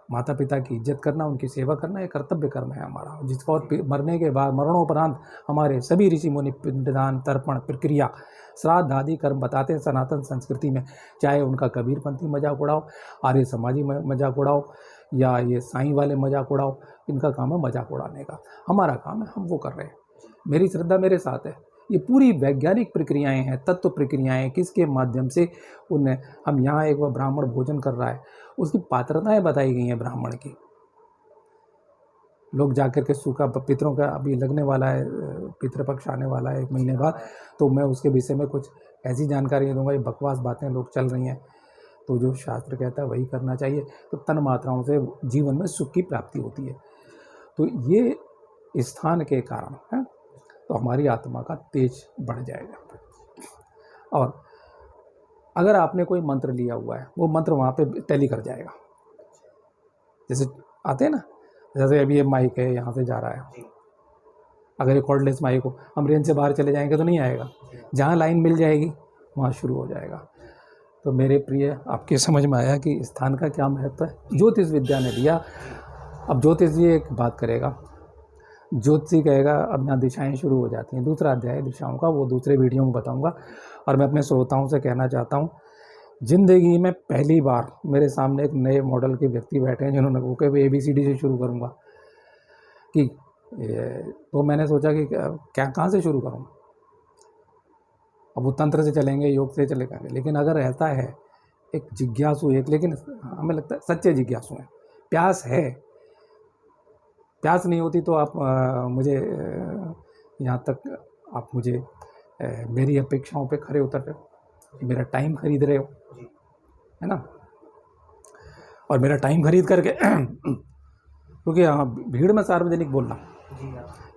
माता पिता की इज्जत करना, उनकी सेवा करना, एक कर्तव्य कर्म है हमारा, जिसको और मरने के बाद मरणोपरांत हमारे सभी ऋषि मुनि पिंडदान, तर्पण, प्रक्रिया, श्राद्ध आदि कर्म बताते हैं सनातन संस्कृति में। चाहे उनका कबीरपंथी मजाक उड़ाओ, आर्य समाजी मजाक उड़ाओ, या ये साईं वाले मजाक उड़ाओ, इनका काम है मजाक उड़ाने का। हमारा काम है, हम वो कर रहे हैं। मेरी श्रद्धा मेरे साथ है। ये पूरी वैज्ञानिक प्रक्रियाएं हैं, तत्व प्रक्रियाएं, किसके माध्यम से उन्हें हम यहाँ एक वह ब्राह्मण भोजन कर रहा है, उसकी पात्रताएं बताई गई हैं ब्राह्मण की। लोग जाकर के सूखा पितरों का अभी लगने वाला है, पितृपक्ष आने वाला है 1 महीने बाद, तो मैं उसके विषय में कुछ ऐसी जानकारी दूंगा। ये बकवास बातें लोग चल रही हैं, तो जो शास्त्र कहता है वही करना चाहिए। तो तन मात्राओं से जीवन में सुख की प्राप्ति होती है। तो ये स्थान के कारण है, तो हमारी आत्मा का तेज बढ़ जाएगा। और अगर आपने कोई मंत्र लिया हुआ है, वो मंत्र वहाँ पे टैली कर जाएगा। जैसे आते हैं ना, जैसे अभी ये माइक है, यहाँ से जा रहा है, अगर ये कॉर्डलेस माइक हो, हम रेंज से बाहर चले जाएंगे तो नहीं आएगा, जहाँ लाइन मिल जाएगी वहाँ शुरू हो जाएगा। तो मेरे प्रिय, आपके समझ में आया कि स्थान का क्या महत्व है। ज्योतिष विद्या ने दिया। अब ज्योतिष जी एक बात करेगा, ज्योतिषी कहेगा, अब यहाँ दिशाएं शुरू हो जाती हैं। दूसरा अध्याय दिशाओं का, वो दूसरे वीडियो में बताऊंगा। और मैं अपने श्रोताओं से कहना चाहता हूँ, ज़िंदगी में पहली बार मेरे सामने एक नए मॉडल के व्यक्ति बैठे हैं जिन्होंने वो कहे ABCD से शुरू करूँगा कि तो मैंने सोचा कि क्या कहाँ से शुरू करूँ। अब वो तंत्र से चलेंगे, योग से चलेंगे, लेकिन अगर ऐसा है एक जिज्ञासु, एक, लेकिन हमें लगता है सच्चे जिज्ञासु हैं, प्यास है। प्यास नहीं होती तो आप मुझे यहाँ तक आप मुझे मेरी अपेक्षाओं पे खरे उतर रहे हो, मेरा टाइम खरीद रहे हो, है ना। और मेरा टाइम खरीद करके क्योंकि यहाँ भीड़ में सार्वजनिक बोलना,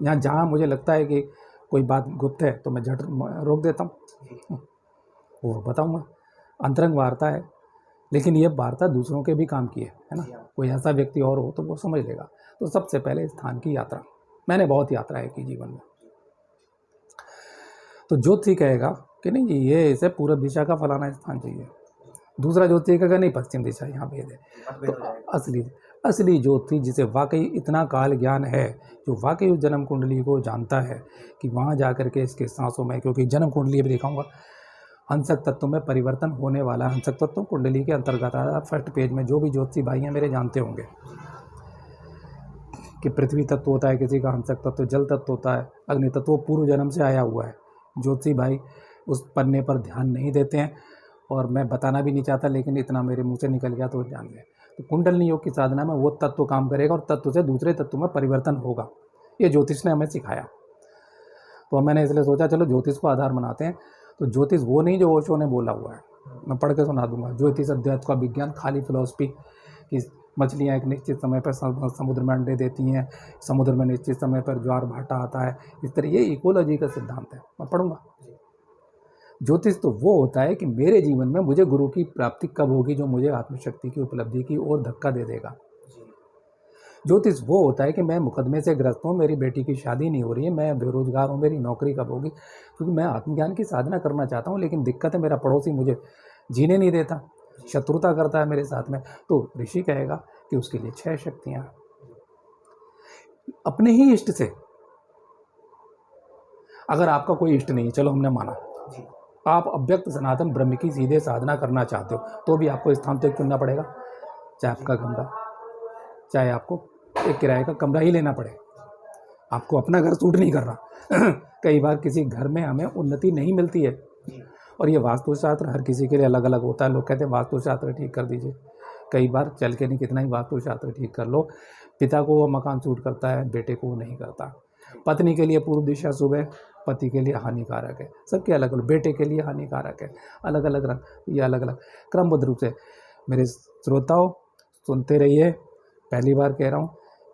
यहाँ जहाँ मुझे लगता है कि कोई बात गुप्त है तो मैं झट रोक देता हूँ, वो बताऊँगा। अंतरंग वार्ता है, लेकिन ये वार्ता दूसरों के भी काम की है ना। कोई ऐसा व्यक्ति और हो तो वो समझ लेगा। तो सबसे पहले स्थान की यात्रा, मैंने बहुत यात्राएं की जीवन में। तो ज्योतिषी कहेगा कि नहीं जी, ये इसे पूर्व दिशा का फलाना स्थान चाहिए। दूसरा ज्योतिषी कहेगा नहीं, पश्चिम दिशा यहाँ भेद है। तो असली ज्योतिषी जिसे वाकई इतना काल ज्ञान है, जो वाकई उस जन्म कुंडली को जानता है कि वहाँ जा कर के इसके सांसों में, क्योंकि जन्म कुंडली भी दिखाऊंगा, हंसक तत्व में परिवर्तन होने वाला है। हंसक तत्व कुंडली के अंतर्गत आता है। फर्स्ट पेज में जो भी ज्योतिषी भाई हैं मेरे जानते होंगे कि पृथ्वी तत्व होता है, किसी का हंसक तत्व जल तत्व होता है, अग्नि तत्व पूर्व जन्म से आया हुआ है। ज्योतिषी भाई उस पन्ने पर ध्यान नहीं देते हैं, और मैं बताना भी नहीं चाहता, लेकिन इतना मेरे मुंह से निकल गया तो जान लें। तो कुंडलिनी योग की साधना में वो तत्व काम करेगा और तत्व से दूसरे तत्व में परिवर्तन होगा। ये ज्योतिष ने हमें सिखाया। तो मैंने इसलिए सोचा चलो ज्योतिष को आधार बनाते हैं। तो ज्योतिष वो नहीं जो ओशो ने बोला हुआ है, मैं पढ़ के सुना दूंगा। ज्योतिष अध्यात्म का विज्ञान, खाली फिलॉसफी कि मछलियाँ एक निश्चित समय पर समुद्र में अंडे देती हैं, समुद्र में निश्चित समय पर ज्वार भाटा आता है, इस तरह ये इकोलॉजी का सिद्धांत है, मैं पढ़ूंगा। ज्योतिष तो वो होता है कि मेरे जीवन में मुझे गुरु की प्राप्ति कब होगी, जो मुझे आत्मशक्ति की उपलब्धि की ओर धक्का दे देगा। ज्योतिष वो होता है कि मैं मुकदमे से ग्रस्त हूँ, मेरी बेटी की शादी नहीं हो रही है, मैं बेरोजगार हूँ, मेरी नौकरी कब होगी, क्योंकि मैं आत्मज्ञान की साधना करना चाहता हूँ, लेकिन दिक्कत है मेरा पड़ोसी मुझे जीने नहीं देता, शत्रुता करता है मेरे साथ में। तो ऋषि कहेगा कि उसके लिए 6 शक्तियाँ अपने ही इष्ट से। अगर आपका कोई इष्ट नहीं, चलो हमने माना, आप अव्यक्त सनातन ब्रह्म की सीधे साधना करना चाहते हो, तो भी आपको स्थान तो एक चुनना पड़ेगा, चाहे आपका कमरा, चाहे आपको एक किराए का कमरा ही लेना पड़े। आपको अपना घर सूट नहीं कर रहा कई बार किसी घर में हमें उन्नति नहीं मिलती है, और ये वास्तुशास्त्र हर किसी के लिए अलग अलग होता है। लोग कहते हैं वास्तुशास्त्र ठीक कर दीजिए, कई बार चल के नहीं, कितना ही वास्तुशास्त्र ठीक कर लो, पिता को वो मकान सूट करता है, बेटे को वो नहीं करता। पत्नी के लिए पूर्व दिशा शुभ है, पति के लिए हानिकारक है, सबके अलग अलग, बेटे के लिए हानिकारक है, अलग अलग रंग, ये अलग अलग क्रमबद्ध रूप से। मेरे श्रोताओं सुनते रहिए, पहली बार कह रहा हूँ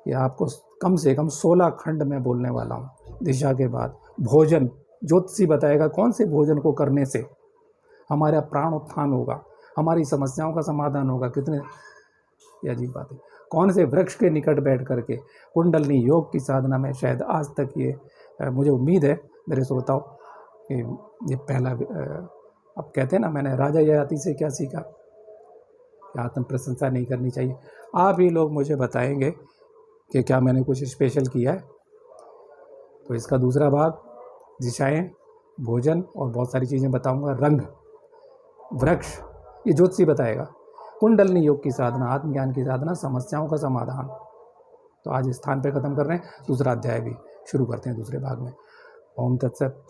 कि आपको कम से कम 16 खंड में बोलने वाला हूँ। दिशा के बाद भोजन, ज्योतिषी बताएगा कौन से भोजन को करने से हमारा प्राण उत्थान होगा, हमारी समस्याओं का समाधान होगा। कितने ये अजीब बात है। कौन से वृक्ष के निकट बैठ करके कुंडलनी योग की साधना में शायद आज तक ये मुझे उम्मीद है मेरे श्रोताओं कि ये पहला अब कहते हैं ना, मैंने राजा ययाति से क्या सीखा कि आत्म प्रशंसा नहीं करनी चाहिए। आप ही लोग मुझे बताएंगे कि क्या मैंने कुछ स्पेशल किया है। तो इसका दूसरा भाग दिशाएं, भोजन और बहुत सारी चीज़ें बताऊंगा। रंग, वृक्ष, ये ज्योतिषी बताएगा। कुंडलनी योग की साधना, आत्मज्ञान की साधना, समस्याओं का समाधान। तो आज इस स्थान पे ख़त्म कर रहे हैं, दूसरा अध्याय भी शुरू करते हैं दूसरे भाग में। ओम तत्सत।